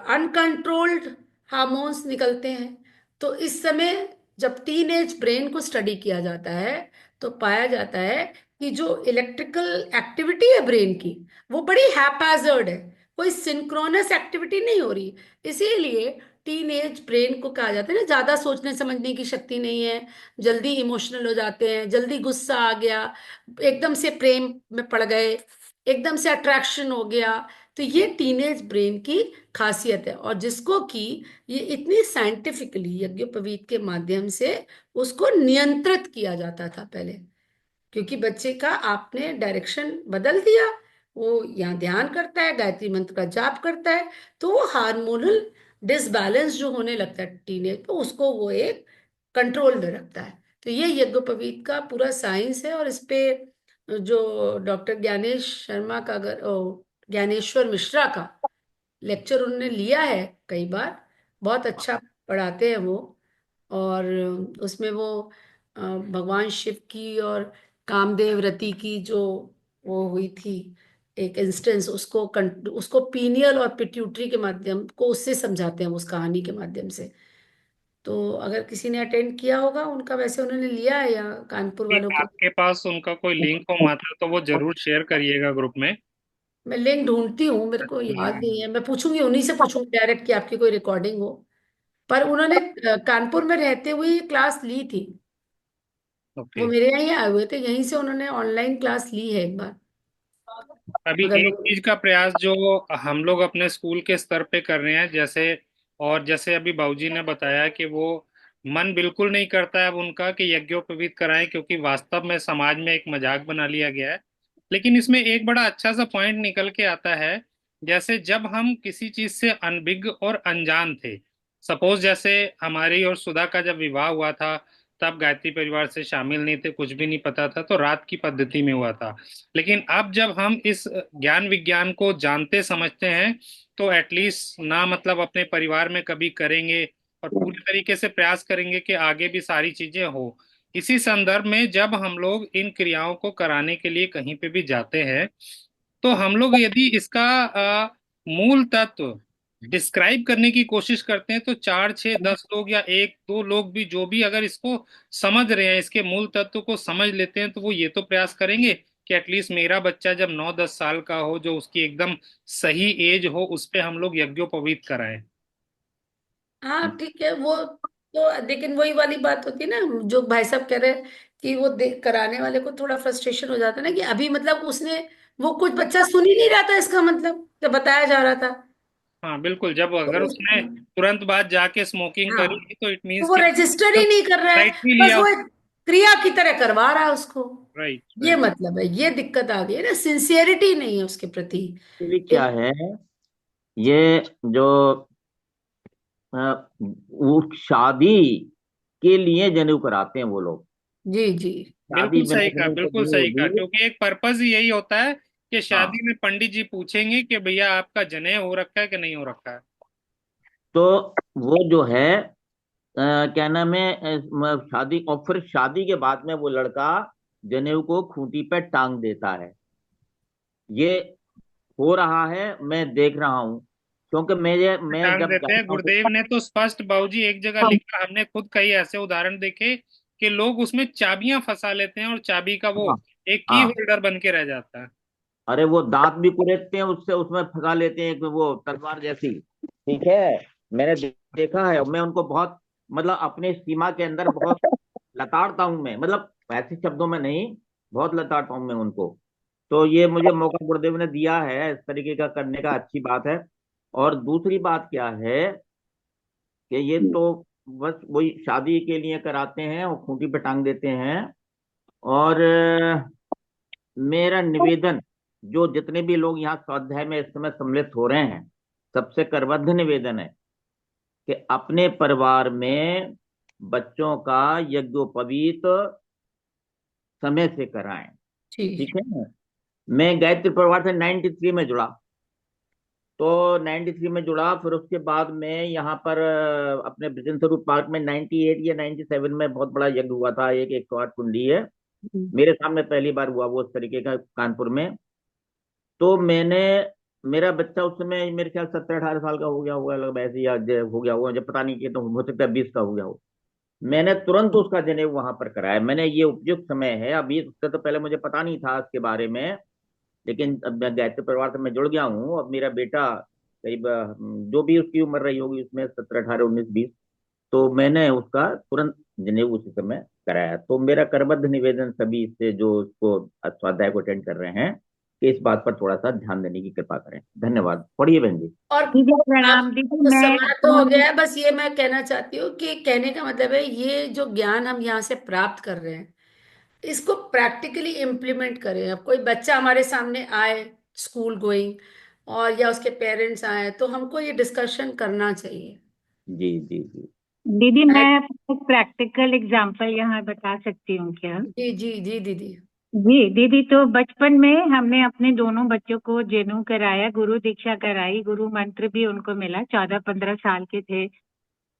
Speaker 1: अनकंट्रोल्ड हार्मोन्स निकलते हैं। तो इस समय जब टीनेज ब्रेन को स्टडी किया जाता है, तो पाया जाता है कि जो इलेक्ट्रिकल एक्टिविटी है ब्रेन की, वो बड़ी हैप्पैजर्ड है, कोई सिंक्रोनस एक्टिविटी नहीं हो रही। इसीलिए टीनेज ब्रेन को कहा जाता है ना, ज्यादा सोचने समझने की शक्ति नहीं है, जल्दी इमोशनल हो जाते हैं, जल्दी गुस्सा आ गया, एकदम से प्रेम में पड़ गए, एकदम से अट्रैक्शन हो गया। तो ये टीनेज ब्रेन की खासियत है, और जिसको कि ये इतनी साइंटिफिकली यज्ञोपवीत के माध्यम से उसको नियंत्रित किया जाता था पहले, क्योंकि बच्चे का आपने डायरेक्शन बदल दिया, वो यहाँ ध्यान करता है, गायत्री मंत्र का जाप करता है, तो वो हार्मोनल डिसबैलेंस जो होने लगता है टीनेज पे, उसको वो एक कंट्रोल में रखता है। तो ये यज्ञोपवीत का पूरा साइंस है। और इस पे जो डॉक्टर ज्ञानेश शर्मा का, अगर ज्ञानेश्वर मिश्रा का लेक्चर उन्होंने लिया है कई बार, बहुत अच्छा पढ़ाते हैं वो। और उसमें वो भगवान शिव की और कामदेव रति की जो वो हुई थी एक इंस्टेंस, उसको पीनियल और पिट्यूटरी के माध्यम को उससे समझाते हैं, उस कहानी के माध्यम से। तो अगर किसी ने अटेंड किया होगा उनका, वैसे उन्होंने लिया है या कानपुर
Speaker 2: कि
Speaker 1: वालों के।
Speaker 2: आपके पास उनका कोई लिंक हो माता तो वो जरूर शेयर करिएगा ग्रुप में।
Speaker 1: मैं लिंक ढूंढती हूँ, मेरे को याद नहीं है, मैं पूछूंगी, उन्हीं से पूछूंगी डायरेक्ट कि आपकी कोई रिकॉर्डिंग हो। पर उन्होंने कानपुर में रहते हुए ये क्लास ली थी,
Speaker 2: ओके।
Speaker 1: वो मेरे यहाँ ही आए हुए थे, यहीं से उन्होंने ऑनलाइन क्लास ली है एक बार।
Speaker 2: अभी
Speaker 1: अगर
Speaker 2: एक
Speaker 1: लोग।
Speaker 2: चीज का प्रयास जो हम लोग अपने स्कूल के स्तर पे कर रहे हैं, जैसे और जैसे अभी बाबूजी ने बताया कि वो मन बिल्कुल नहीं करता है अब उनका कि यज्ञोपवीत कराएं, क्योंकि वास्तव में समाज में एक मजाक बना लिया गया है। लेकिन इसमें एक बड़ा अच्छा सा पॉइंट निकल के आता है। जैसे जब हम किसी चीज से अनभिज्ञ और अनजान थे, सपोज जैसे हमारी और सुधा का जब विवाह हुआ था, तब गायत्री परिवार से शामिल नहीं थे, कुछ भी नहीं पता था, तो रात की पद्धति में हुआ था। लेकिन अब जब हम इस ज्ञान विज्ञान को जानते समझते हैं, तो एटलीस्ट ना मतलब अपने परिवार में कभी करेंगे, और पूरी तरीके से प्रयास करेंगे कि आगे भी सारी चीजें हो। इसी संदर्भ में जब हम लोग इन क्रियाओं को कराने के लिए कहीं पे भी जाते हैं, तो हम लोग यदि इसका मूल तत्व डिस्क्राइब करने की कोशिश करते हैं, तो 4 6 10 लोग या 1 2 लोग भी, जो भी अगर इसको समझ रहे हैं, इसके मूल तत्व को समझ लेते हैं, तो वो ये तो प्रयास करेंगे कि एटलीस्ट मेरा बच्चा जब 9 10 साल का हो, जो उसकी एकदम सही एज हो, उस पे हम लोग यज्ञोपवीत कराएं।
Speaker 1: हाँ ठीक है वो तो, लेकिन वही वाली बात होती है ना, जो भाई साहब कह रहे हैं कि वो देख कराने वाले को थोड़ा फ्रस्ट्रेशन हो जाता है ना, कि अभी मतलब उसने वो कुछ बच्चा सुन ही नहीं रहा था इसका मतलब जब बताया जा रहा था।
Speaker 2: हाँ बिल्कुल, जब
Speaker 1: तो
Speaker 2: अगर उसने तुरंत बाद जाके स्मोकिंग
Speaker 1: हाँ,
Speaker 2: करी, तो इट
Speaker 1: तो
Speaker 2: मीन्स
Speaker 1: वो
Speaker 2: कि
Speaker 1: रजिस्टर ही नहीं कर रहा है,
Speaker 2: राइट भी
Speaker 1: बस
Speaker 2: लिया।
Speaker 1: वो एक क्रिया की तरह करवा रहा है उसको।
Speaker 2: राइट
Speaker 1: ये
Speaker 2: राइट।
Speaker 1: मतलब है, ये दिक्कत आ गई है ना, सिंसियरिटी नहीं है उसके प्रति।
Speaker 3: एक्चुअली क्या
Speaker 1: एक,
Speaker 3: है, ये जो वो शादी के लिए जनेऊ कराते हैं वो लोग।
Speaker 1: जी जी
Speaker 3: शादी बिना जनेऊ
Speaker 2: बिल्कुल
Speaker 3: कभी नहीं
Speaker 2: सही कहा,
Speaker 3: होगी।
Speaker 2: क्योंकि एक पर्पस ही यही होता है कि
Speaker 3: हाँ,
Speaker 2: शादी में पंडित जी पूछेंगे कि भैया आपका जनेऊ हो रखा है कि नहीं हो रखा है।
Speaker 3: तो वो जो है क्या नाम है, शादी, और फिर शादी के बाद में वो लड़का जनेऊ को खूंटी पे टांग देता है। ये हो रहा है, मैं देख रहा हूँ, क्योंकि मैं
Speaker 2: टांग
Speaker 3: जब
Speaker 2: देते हैं,
Speaker 3: जाता हूँ।
Speaker 2: गुरुदेव ने तो स्पष्ट बाबूजी एक जगह लिखा, हमने खुद कई ऐसे उदाहरण देखे कि लोग उसमें चाबियां फंसा लेते हैं, और चाबी का वो
Speaker 3: हाँ
Speaker 2: एक की
Speaker 3: हाँ,
Speaker 2: होल्डर बन के रह जाता है।
Speaker 3: अरे वो दांत भी कुरेदते हैं उससे, उसमें फंसा लेते हैं एक वो तलवार जैसी। ठीक है, मैंने देखा है, मैं उनको बहुत, मतलब अपने सीमा के अंदर बहुत लताड़ता हूं मैं, मतलब ऐसे शब्दों में नहीं, बहुत लताड़ता हूं मैं उनको। तो ये मुझे मौका गुरुदेव ने दिया है इस तरीके का करने का, अच्छी बात है। और दूसरी बात क्या है कि ये तो बस वही शादी के लिए कराते हैं और खूंटी पे टांग देते हैं। और मेरा निवेदन, जो जितने भी लोग यहाँ स्वाध्याय में इस समय सम्मिलित हो रहे हैं, सबसे करबद्ध निवेदन है कि अपने परिवार में बच्चों का यज्ञोपवीत समय से कराएं।
Speaker 1: जी
Speaker 3: ठीक है ना। मैं गायत्री परिवार से 93 में जुड़ा। तो 93 में जुड़ा, फिर उसके बाद में यहाँ पर अपने ब्रिजेंद्र स्वरूप पार्क में 98 या 97 में बहुत बड़ा यज्ञ हुआ था, एक 108 कुंडी है। मेरे सामने पहली बार हुआ वो उस तरीके का कानपुर में। तो मैंने, मेरा बच्चा उस समय मेरे ख्याल 17 18 साल का हो गया होगा, लगभग ऐसे, या हो गया होगा, जब पता नहीं, कि तो हो सकता है 20 का हो गया हो। मैंने तुरंत उसका जनेऊ वहां पर कराया, मैंने, ये उपयुक्त समय है। अभी उससे तो पहले मुझे पता नहीं था इसके बारे में, लेकिन अब मैं गायत्री परिवार से मैं जुड़ गया हूँ। अब मेरा बेटा करीब जो भी उसकी उम्र रही होगी उसमें 17 18 19 20, तो मैंने उसका तुरंत जनेऊ उसी समय कराया। तो मेरा करबद्ध निवेदन सभी से जो उसको स्वाध्याय को अटेंड कर रहे हैं, कि इस बात पर थोड़ा सा ध्यान देने की कृपा करें। धन्यवाद, पढ़िए बहन जी।
Speaker 1: और
Speaker 4: दीदी
Speaker 1: आप,
Speaker 4: प्रणाम। दीदी
Speaker 1: तो
Speaker 4: मैं
Speaker 1: समय तो हो गया है, बस ये मैं कहना चाहती हूँ कि कहने का मतलब है ये जो ज्ञान हम यहाँ से प्राप्त कर रहे हैं, इसको प्रैक्टिकली इम्प्लीमेंट करें। अब कोई बच्चा हमारे सामने आए स्कूल गोइंग, और या उसके पेरेंट्स आए, तो हमको ये डिस्कशन करना चाहिए।
Speaker 3: जी जी जी।
Speaker 4: दीदी मैं आपको प्रैक्टिकल एग्जांपल यहाँ बता सकती हूँ क्या?
Speaker 1: जी जी जी दीदी।
Speaker 4: जी दीदी, तो बचपन में हमने अपने दोनों बच्चों को जनेऊ कराया, गुरु दीक्षा कराई, गुरु मंत्र भी उनको मिला, 14 15 साल के थे।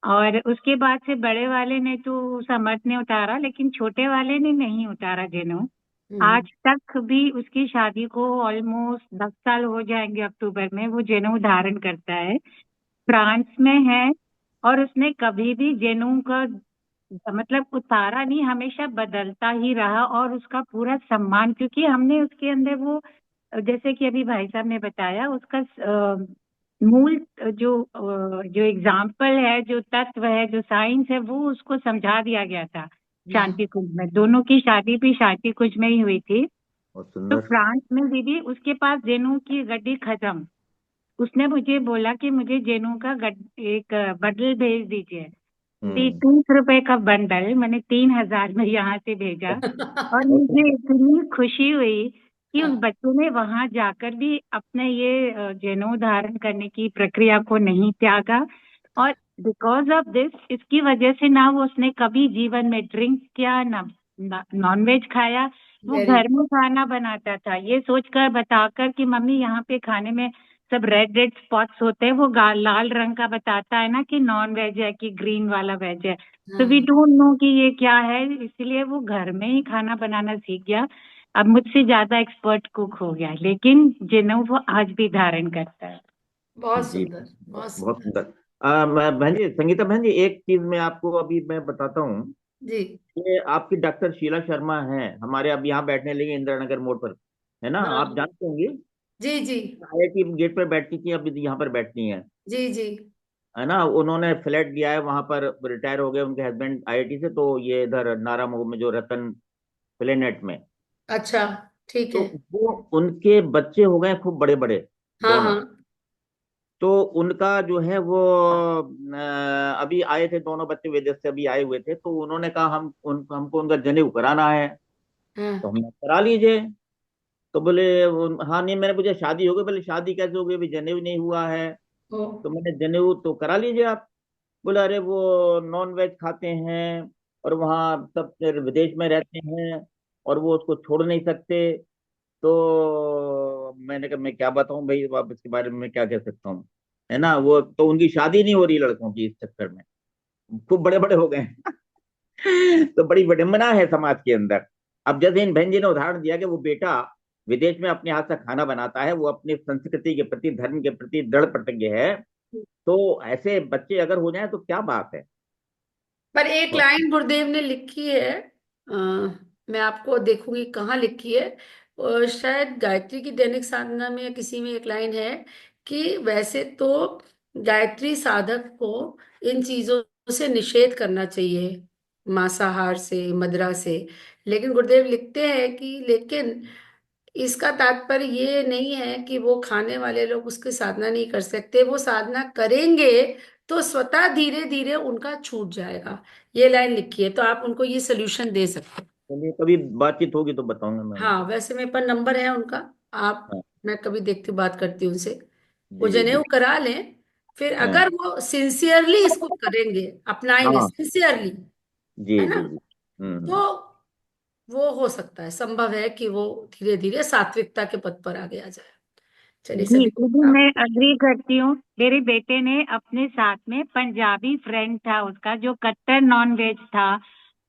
Speaker 4: और उसके बाद से बड़े वाले ने तो समर्थ ने उतारा, लेकिन छोटे वाले ने नहीं उतारा जनेऊ।
Speaker 1: हम्म।
Speaker 4: आज तक भी उसकी शादी को ऑलमोस्ट 10 साल हो जाएंगे अक्टूबर में, वो जनेऊ धारण करता है। फ्रांस में है, और उसने कभी भी जनेऊ का मतलब उतारा नहीं, हमेशा बदलता ही रहा। और उसका पूरा सम्मान, क्योंकि हमने उसके अंदर वो, जैसे कि अभी भाई साहब ने बताया, उसका मूल जो एग्जाम्पल है, जो तत्व है, जो साइंस है, वो उसको समझा दिया गया था।
Speaker 1: हाँ।
Speaker 4: शांति कुंज में दोनों की शादी भी शांति कुंज में ही हुई थी।
Speaker 3: बहुत
Speaker 4: तो
Speaker 3: सुंदर।
Speaker 4: फ्रांस में दीदी उसके पास जनेऊ की गड्डी खत्म, उसने मुझे बोला कि मुझे जेनू का एक बंडल भेज दीजिए। दी
Speaker 3: हम्म।
Speaker 4: 30 रुपए का बंडल मैंने 3,000 में यहाँ से भेजा। और मुझे इतनी खुशी हुई कि उस बच्चे ने वहां जाकर भी अपने ये जनेऊ धारण करने की प्रक्रिया को नहीं त्यागा। और बिकॉज ऑफ दिस, इसकी वजह से ना वो उसने कभी जीवन में ड्रिंक किया, ना नॉन वेज खाया। वो
Speaker 1: वेरी
Speaker 4: घर में खाना बनाता था, ये सोचकर बताकर कि मम्मी यहाँ पे खाने में सब रेड रेड स्पॉट्स होते हैं, वो लाल रंग का बताता है ना कि नॉन वेज है कि ग्रीन वाला वेज है। तो वी
Speaker 1: हाँ,
Speaker 4: डोंट नो कि ये क्या है, इसलिए वो घर में ही खाना बनाना सीख गया। अब मुझसे ज्यादा एक्सपर्ट कुक हो गया, लेकिन जनेऊ वो आज भी धारण करता है।
Speaker 1: बहुत
Speaker 3: जी,
Speaker 1: सुंदर, बहुत
Speaker 3: बहुत
Speaker 1: सुंदर।
Speaker 3: सुंदर। बहन जी, संगीता बहन जी, एक चीज मैं आपको अभी मैं बताता हूँ।
Speaker 1: जी।
Speaker 3: ये आपकी डॉक्टर शीला शर्मा हैं, हमारे अब यहाँ बैठने लगी इंदिरा नगर मोड़ पर, है ना, आप
Speaker 1: हाँ।
Speaker 3: जानते होंगे।
Speaker 1: जी जी।
Speaker 3: आईआईटी गेट पर बैठती थी, अब यहाँ पर बैठती हैं,
Speaker 1: जी जी।
Speaker 3: है ना। उन्होंने फ्लैट लिया है वहां पर, रिटायर हो गए उनके हस्बैंड आईआईटी से, तो ये इधर नारा मोड़ में जो रतन प्लेनेट में।
Speaker 1: अच्छा, ठीक
Speaker 3: तो
Speaker 1: है।
Speaker 3: वो उनके बच्चे हो गए खूब बड़े बड़े,
Speaker 1: हाँ
Speaker 3: दोनों।
Speaker 1: हाँ।
Speaker 3: तो उनका जो है वो अभी आए थे दोनों बच्चे, विदेश से अभी आए हुए थे, तो उन्होंने कहा हमको उनका जनेऊ कराना है। तो
Speaker 1: हाँ।
Speaker 3: हमने करा लीजिए। तो बोले हाँ नहीं, मैंने पूछा शादी हो गई, बोले शादी कैसे हो गई, अभी जनेऊ नहीं हुआ है।
Speaker 1: ओ।
Speaker 3: तो मैंने जनेऊ तो करा लीजिए आप। बोले अरे वो नॉन वेज खाते हैं, और वहाँ सब फिर विदेश में रहते हैं, और वो उसको छोड़ नहीं सकते। तो मैंने कहा मैं क्या बताऊं भाई, आप इसके बारे में मैं क्या कह सकता हूँ, है ना। वो तो उनकी शादी नहीं हो रही लड़कों की इस चक्कर में, खूब बड़े बड़े हो गए हैं। तो बड़ी विडंबना है समाज के अंदर। अब जैसे इन बहन जी ने उदाहरण दिया कि वो बेटा विदेश में अपने हाथ से खाना बनाता है, वो अपनी संस्कृति के प्रति, धर्म के प्रति दृढ़ प्रतिज्ञ है। तो ऐसे बच्चे अगर हो जाए तो क्या बात है।
Speaker 1: पर एक
Speaker 3: और
Speaker 1: लाइन गुरुदेव ने लिखी है, मैं आपको देखूंगी कहाँ लिखी है। शायद गायत्री की दैनिक साधना में या किसी में एक लाइन है कि वैसे तो गायत्री साधक को इन चीजों से निषेध करना चाहिए, मांसाहार से, मदिरा से। लेकिन गुरुदेव लिखते हैं कि लेकिन इसका तात्पर्य ये नहीं है कि वो खाने वाले लोग उसकी साधना नहीं कर सकते, वो साधना करेंगे तो स्वतः धीरे धीरे उनका छूट जाएगा। ये लाइन लिखी है, तो आप उनको ये सोल्यूशन दे सकते हैं।
Speaker 3: चलिए, कभी बातचीत होगी तो बताऊंगा मैं
Speaker 1: हाँ,
Speaker 3: उनको।
Speaker 1: वैसे मेरे पास नंबर है उनका। आप,
Speaker 3: हाँ।
Speaker 1: मैं कभी देखती हूँ, बात करती हूँ उनसे। वो
Speaker 3: जी जी।
Speaker 1: जनेऊ करा लें, फिर
Speaker 3: हाँ
Speaker 1: अगर वो सिंसियरली इसको करेंगे, अपनाएंगे
Speaker 3: हाँ।
Speaker 1: सिंसियरली,
Speaker 3: जी
Speaker 1: है ना,
Speaker 3: जी जी।
Speaker 1: तो वो हो सकता है, संभव है कि वो धीरे धीरे सात्विकता के पथ पर आगे आ जाए। चलिए
Speaker 4: जी,
Speaker 1: सभी
Speaker 4: ये भी
Speaker 1: को आप।
Speaker 4: मैं अग्री करती हूँ। मेरे बेटे ने अपने साथ में पंजाबी फ्रेंड था उसका जो कट्टर नॉन वेज था,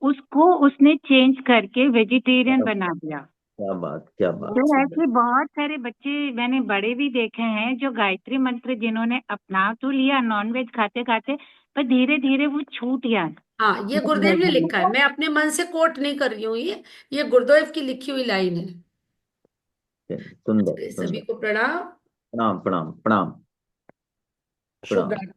Speaker 4: उसको उसने चेंज करके वेजिटेरियन बना दिया।
Speaker 3: क्या बात, क्या
Speaker 4: तो
Speaker 3: बात।
Speaker 1: बहुत सुंदर।
Speaker 4: ऐसे बहुत सारे बच्चे मैंने बड़े भी देखे हैं जो गायत्री मंत्र जिन्होंने अपना तो लिया नॉन वेज खाते खाते, पर धीरे धीरे वो छूट गया
Speaker 1: हाँ, ये
Speaker 4: नॉन
Speaker 1: गुरुदेव
Speaker 4: वेज
Speaker 1: ने
Speaker 4: में।
Speaker 1: लिखा है, मैं अपने मन से कोट नहीं कर रही हूँ, ये गुरुदेव की लिखी हुई लाइन है।
Speaker 3: सुंदर
Speaker 1: चलिए, सभी
Speaker 3: सुंदर।
Speaker 1: को प्रणाम।
Speaker 3: प्रणाम प्रणाम प्रणाम
Speaker 1: शुभ
Speaker 3: प्रणाम।
Speaker 1: रात्रि।